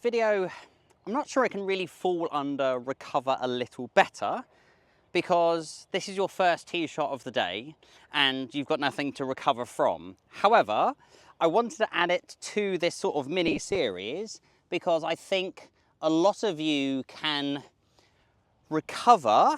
video, I'm not sure it can really fall under recover a little better, because this is your first tee shot of the day and you've got nothing to recover from. However, I wanted to add it to this sort of mini series because I think a lot of you can recover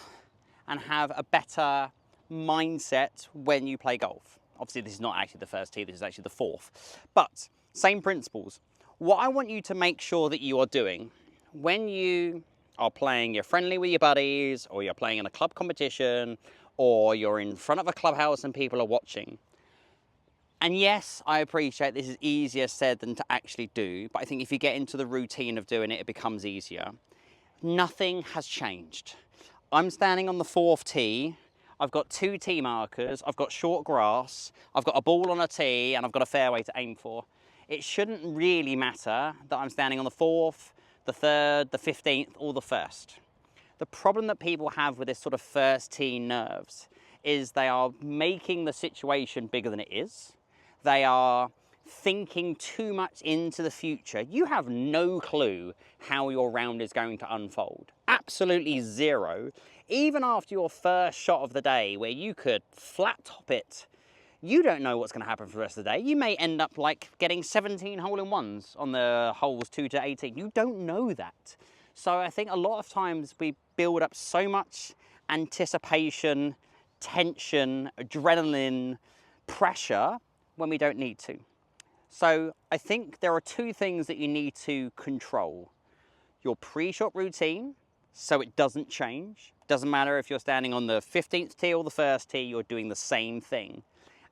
and have a better mindset when you play golf. Obviously, this is not actually the first tee, this is actually the fourth, but same principles. What I want you to make sure that you are doing when you are playing, you're friendly with your buddies, or you're playing in a club competition, or you're in front of a clubhouse and people are watching. And yes, I appreciate this is easier said than to actually do, but I think if you get into the routine of doing it, it becomes easier. Nothing has changed. I'm standing on the fourth tee. I've got 2 tee markers, I've got short grass, I've got a ball on a tee, and I've got a fairway to aim for. It shouldn't really matter that I'm standing on the 4th, the 3rd, the 15th, or the 1st. The problem that people have with this sort of first tee nerves is they are making the situation bigger than it is. They are thinking too much into the future. You have no clue how your round is going to unfold. Absolutely zero. Even after your first shot of the day where you could flat top it, you don't know what's going to happen for the rest of the day. You may end up like getting 17 hole-in-ones on the holes 2 to 18. You don't know that. So I think a lot of times we build up so much anticipation, tension, adrenaline, pressure when we don't need to. So I think there are 2 things that you need to control. Your pre-shot routine, so it doesn't change. Doesn't matter if you're standing on the 15th tee or the 1st tee, you're doing the same thing.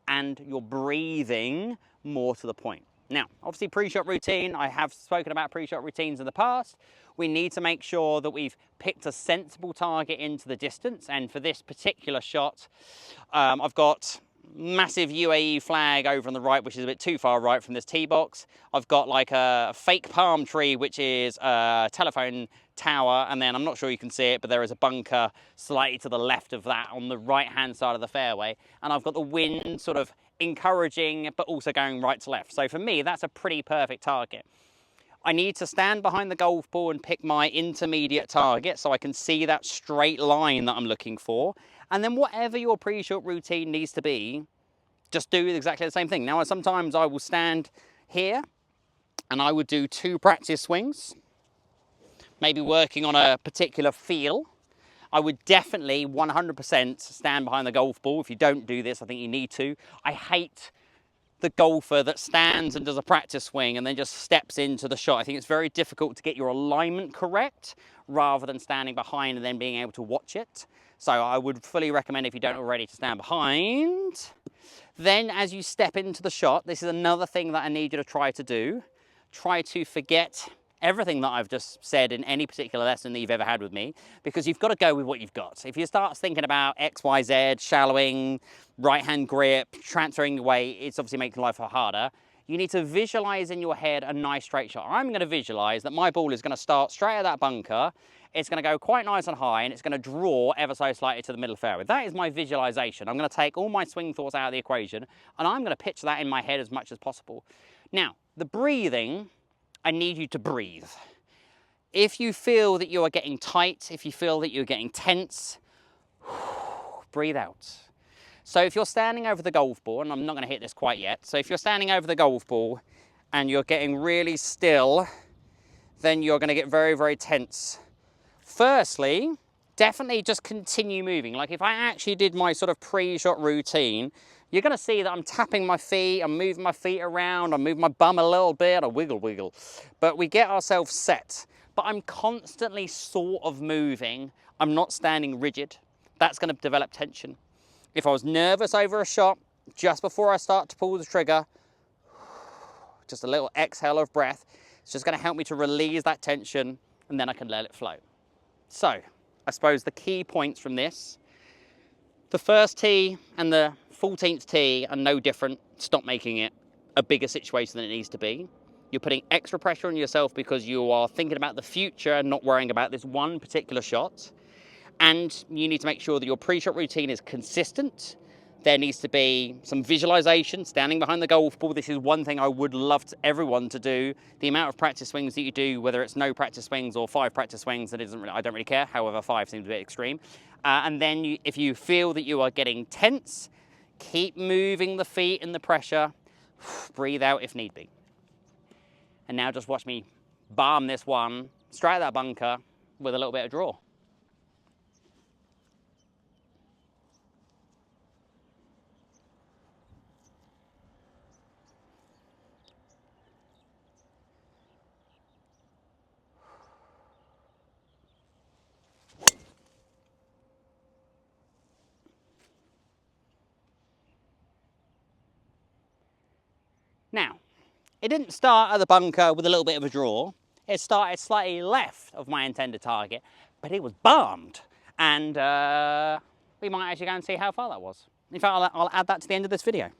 And you're breathing more to the point. Now, obviously pre-shot routine, I have spoken about pre-shot routines in the past. We need to make sure that we've picked a sensible target into the distance. And for this particular shot, I've got massive UAE flag over on the right, which is a bit too far right from this tee box. I've got like a fake palm tree, which is a telephone tower, and then I'm not sure you can see it, but there is a bunker slightly to the left of that on the right hand side of the fairway, and I've got the wind sort of encouraging but also going right to left. So for me, that's a pretty perfect target. I need to stand behind the golf ball and pick my intermediate target so I can see that straight line that I'm looking for. And then whatever your pre-shot routine needs to be, just do exactly the same thing. Now, sometimes I will stand here and I would do 2 practice swings, maybe working on a particular feel. I would definitely 100% stand behind the golf ball. If you don't do this, I think you need to. I hate the golfer that stands and does a practice swing and then just steps into the shot. I think it's very difficult to get your alignment correct rather than standing behind and then being able to watch it. So I would fully recommend, if you don't already, to stand behind. Then as you step into the shot, this is another thing that I need you to try to do. Try to forget everything that I've just said in any particular lesson that you've ever had with me, because you've got to go with what you've got. If you start thinking about X, Y, Z, shallowing, right-hand grip, transferring away, it's obviously making life harder. You need to visualize in your head a nice straight shot. I'm going to visualize that my ball is going to start straight at that bunker. It's going to go quite nice and high, and it's going to draw ever so slightly to the middle fairway. That is my visualization. I'm going to take all my swing thoughts out of the equation, and I'm going to picture that in my head as much as possible. Now, the breathing, I need you to breathe. If you feel that you are getting tight, if you feel that you're getting tense, breathe out. So if you're standing over the golf ball, and I'm not going to hit this quite yet, so if you're standing over the golf ball and you're getting really still, then you're going to get very, very tense. Firstly, definitely just continue moving. Like if I actually did my sort of pre-shot routine, you're going to see that I'm tapping my feet, I'm moving my feet around, I'm moving my bum a little bit, I wiggle. But we get ourselves set. But I'm constantly sort of moving. I'm not standing rigid. That's going to develop tension. If I was nervous over a shot, just before I start to pull the trigger, just a little exhale of breath, it's just going to help me to release that tension, and then I can let it flow. So, I suppose the key points from this, the first tee and the 14th tee are no different. Stop making it a bigger situation than it needs to be. You're putting extra pressure on yourself because you are thinking about the future and not worrying about this one particular shot. And you need to make sure that your pre-shot routine is consistent, There needs to be some visualization, standing behind the golf ball. This is one thing I would love everyone to do. The amount of practice swings that you do, whether it's no practice swings or 5 practice swings, that isn't really, I don't really care. However, 5 seems a bit extreme. And then if you feel that you are getting tense, keep moving the feet in the pressure. Breathe out if need be. And now just watch me balm this one straight at that bunker with a little bit of draw. Now, it didn't start at the bunker with a little bit of a draw. It started slightly left of my intended target, but it was balmed. And we might actually go and see how far that was. In fact, I'll add that to the end of this video.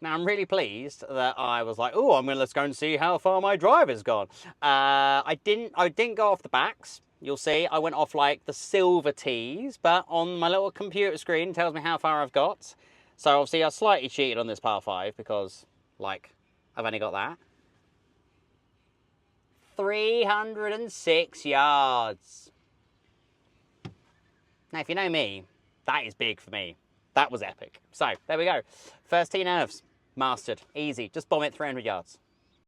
Now, I'm really pleased that I was like, oh, let's go and see how far my drive has gone. I didn't go off the backs. You'll see, I went off like the silver tees, but on my little computer screen, it tells me how far I've got. So obviously I slightly cheated on this par 5 because, like, I've only got that. 306 yards. Now, if you know me, that is big for me. That was epic. So, there we go. First tee nerves, mastered. Easy. Just bomb it 300 yards.